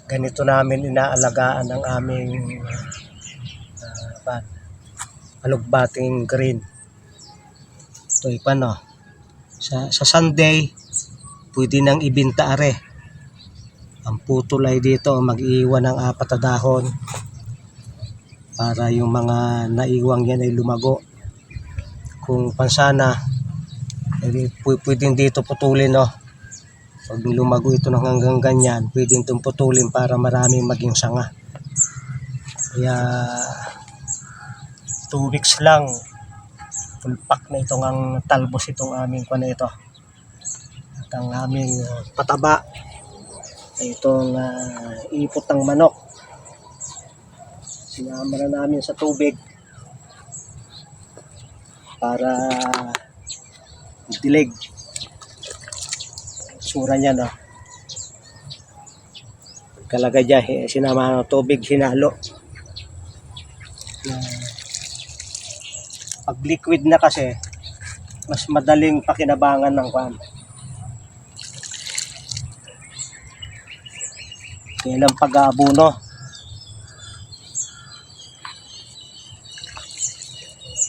Ganito namin inaalagaan ang aming alugbating green. Ito no. Sa Sunday, pwede nang ibinta are. Ang putol ay dito, mag-iwan ng 4 na dahon para yung mga naiwang yan ay lumago. Kung pansana, pwedeng dito putulin no. Pag lumago ito ng hanggang ganyan, pwedeng itong putulin para maraming maging sanga. Kaya 2 weeks lang, full pack na itong ang talbos itong aming kuwan na ito. At ang aming pataba ay itong ipot ng manok. Sinama na namin sa tubig para dilig. Sura niya no. Kalagay dyan, sinama ng tubig, hinalo. Pag liquid na kasi, mas madaling pakinabangan ng kwan. Kailang pag-aabuno.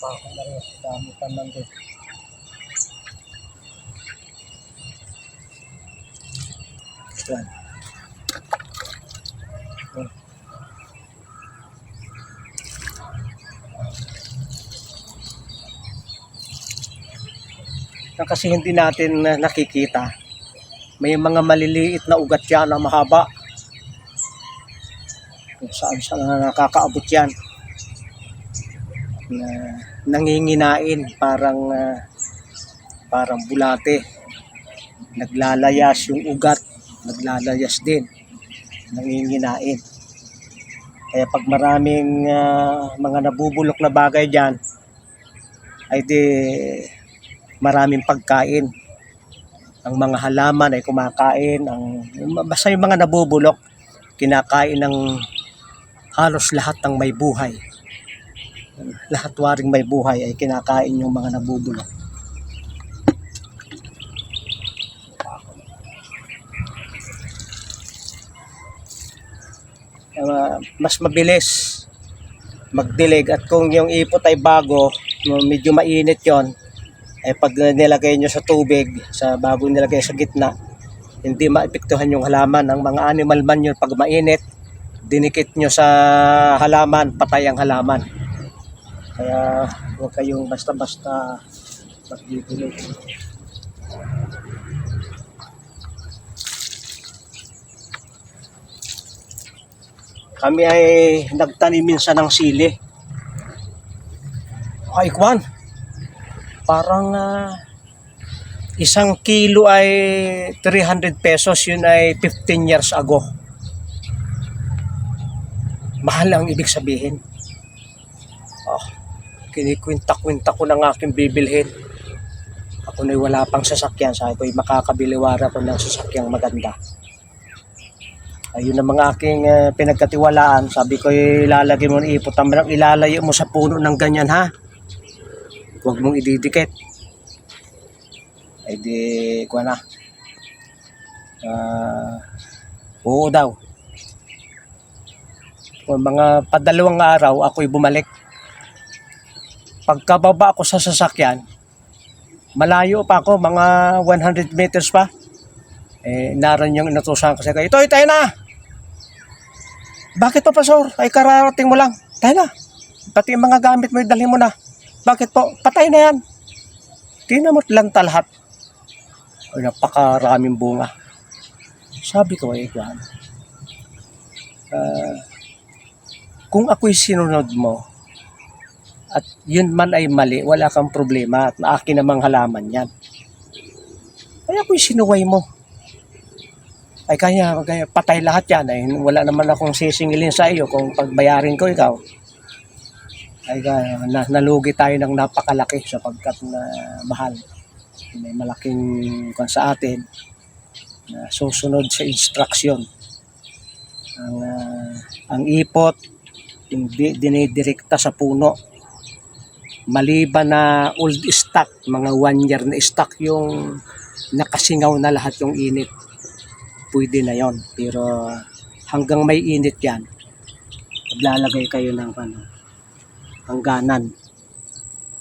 Pako na rin, dami pa lang din. Yan. Kasi hindi natin nakikita, may mga maliliit na ugat yan na mahaba. Kung saan nakakaabot yan. Nanginginain, parang bulate. Naglalayas yung ugat, naglalayas din. Nanginginain. Kaya pag maraming mga nabubulok na bagay dyan, ay di maraming pagkain. Ang mga halaman ay kumakain, basta yung mga nabubulok, kinakain ng halos lahat ng may buhay. Lahat waring may buhay ay kinakain yung mga nabubulok. Mas mabilis magdilig, at kung yung ipot ay bago, medyo mainit yon, ay pag nilagay nyo sa tubig, bago nilagay sa gitna, hindi maepektuhan yung halaman. Ang mga animal man yun, pag mainit, dinikit nyo sa halaman, patay ang halaman. Kaya huwag kayong basta-basta magdidilig. Kami ay nagtanim minsan ng sili. Ay kwan, parang 1 kilo ay 300 pesos, yun ay 15 years ago. Mahal ang ibig sabihin. Kinikwinta-kwinta ko ng aking bibilhin. Ako na'y wala pang sasakyan, sabi ko'y makakabiliwara ko ng sasakyang maganda. Ayun ang mga aking pinagkatiwalaan. Sabi ko, ilalagay mo ng ipot, ilalayo mo sa puno ng ganyan ha. Huwag mong ididikit. Ay di, kuha na. Oo daw. Kung mga 2 araw, ako'y bumalik. Pagkababa ako sa sasakyan, malayo pa ako, mga 100 meters pa. Naran yung inutusan kasi kayo, ito, tayo na! Bakit po, Pastor? Ay kararating mo lang. Tayo na. Pati yung mga gamit mo, dalhin mo na. Bakit po? Patay na yan. Tinamot lang lahat. Ay, napakaraming bunga. Sabi ko, kung ako'y sinunod mo, at yun man ay mali, wala kang problema, at akin namang halaman yan. Ay ako'y sinuway mo. Ay kaya patay lahat yan. Ay wala naman akong sisingilin sa iyo kung pagbayarin ko ikaw. Ay nalugi tayo ng napakalaki sapagkat na mahal. May malaking kung sa atin na susunod sa instruction. Ang ipot hindi dinidirekta sa puno. Maliban na old stock, mga 1 year na stock, yung nakasingaw na lahat yung init, pwede na yon. Pero hanggang may init yan, maglalagay kayo ng hangganan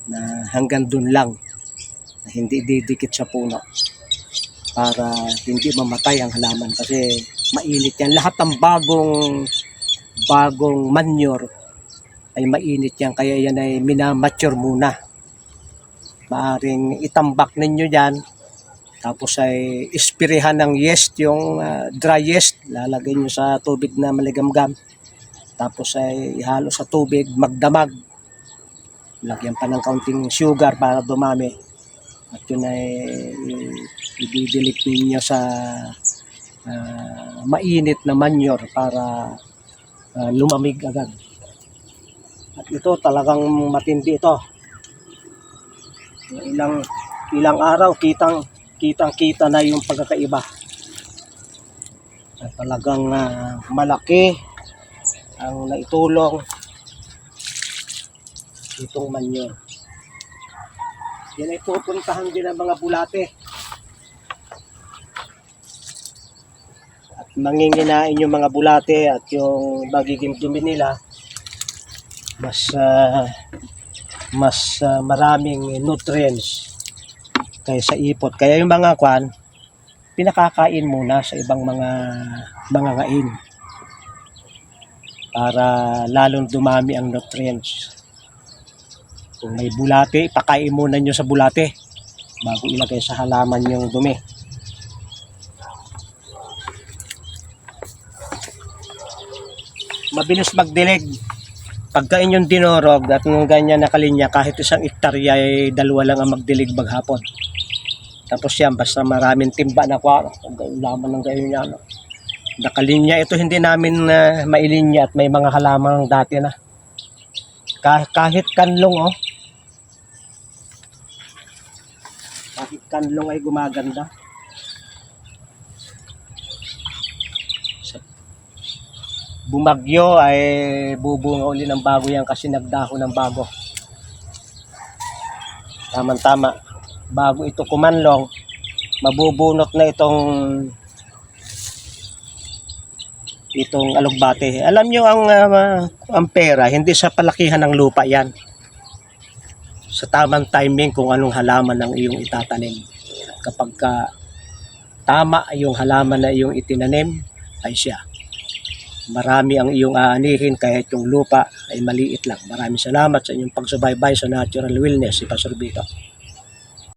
na hanggang dun lang, na hindi didikit sa puno para hindi mamatay ang halaman kasi mainit yan. Lahat ng bagong manure ay mainit yan, kaya yan ay minamature muna. Maaring itambak ninyo yan, tapos ay ispirehan ng yeast, yung dry yeast, lalagay nyo sa tubig na maligamgam, tapos ay ihalo sa tubig, magdamag, lagyan pa ng kaunting sugar para dumami, at yun ay ididilig ninyo sa mainit na manure para lumamig agad. At ito talagang matindi ito. Ilang araw kitang-kita na yung pagkakaiba. At talagang malaki ang naitulong itong manure. Yan ay pupuntahan din ng mga bulate. At manginginain yung mga bulate at yung magiging dumi nila mas maraming nutrients kaysa ipot. Kaya yung mga kwan, pinakakain muna sa ibang mga ngain para lalong dumami ang nutrients. Kung may bulate, ipakain muna nyo sa bulate bago ilagay sa halaman yung dumi. Mabilis magdilig. Pagka inyong dinorog at ng ganyan na kalinya, kahit isang hektarya ay 2 lang ang magdilig maghapon. Tapos yan, basta maraming timba na kwa, laman ng gayon yan. Nakalinya, ito hindi namin mailinya at may mga halaman dati na. Kahit kanlong, kahit kanlong ay gumaganda. Bumagyo ay bubunga uli ng bago yan kasi nagdahon ng bago. Tama-tama. Bago ito kumanlong, mabubunot na itong alugbate. Alam nyo ang pera, hindi sa palakihan ng lupa yan. Sa tamang timing kung anong halaman ang iyong itatanim. Kapag tama yung halaman na iyong itinanim, ay siya. Marami ang iyong aanihin kahit yung lupa ay maliit lang. Maraming salamat sa inyong pagsubaybay sa Natural Wellness, si Pastor Vito.